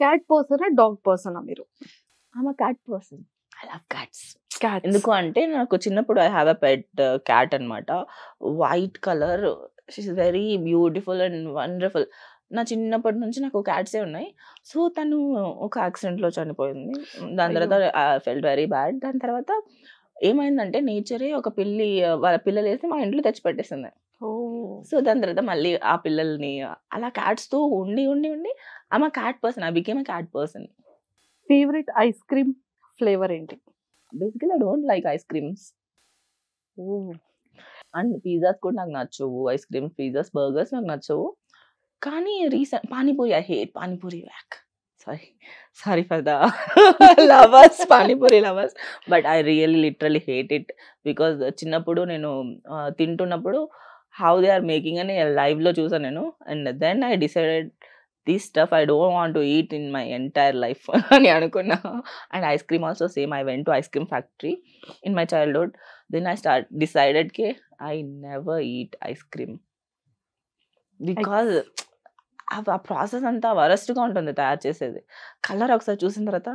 Cat పర్సనా dog పర్సనా మీరు? I'm a cat person. I love cats. Cats. ఎందుకు అంటే నాకు చిన్నప్పుడు I have a pet cat అనమాట. White colour. She is very beautiful and wonderful. నా చిన్నప్పటి నుంచి నాకు క్యాట్సే ఉన్నాయి. సో, తను ఒక యాక్సిడెంట్‌లో చనిపోయింది. దాని అయ్యో! తర్వాత ఐ ఫెల్ట్ వెరీ బ్యాడ్. దాని తర్వాత ఏమైందంటే నేచరే ఒక పిల్లి వాళ్ళ పిల్లలేసి మా ఇంట్లో తెచ్చిపెట్టేసింది. ఓహ్! సో, దాని తర్వాత మళ్ళీ ఆ పిల్లల్ని అలా క్యాట్స్‌తో ఉండి I'm a cat person. I became a cat person. Favourite ice cream flavour ఏంటి? Basically I don't like ice creams. Oh! And pizzas కూడా నాకు నచ్చవు. ఐస్ క్రీమ్స్, పిజ్జాస్, బర్గర్స్ నాకు నచ్చవు. కానీ panipuri I hate panipuri. Yuck. Sorry. Sorry for the lovers, panipuri lovers. But I really literally hate it. Because చిన్నప్పుడు నేను తింటున్నప్పుడు హౌ దే ఆర్ మేకింగ్ అని లైవ్‌లో చూసాను నేను. And then I decided this stuff I don't want to eat in my entire life అని అనుకున్నా. And ice cream also same. I went to ice cream factory in my childhood. Then I decided కి I never eat ice cream. Because ఆ process అంతా వరస్ట్‌గా ఉంటుంది తయారు చేసేది. Colour ఒకసారి చూసిన తర్వాత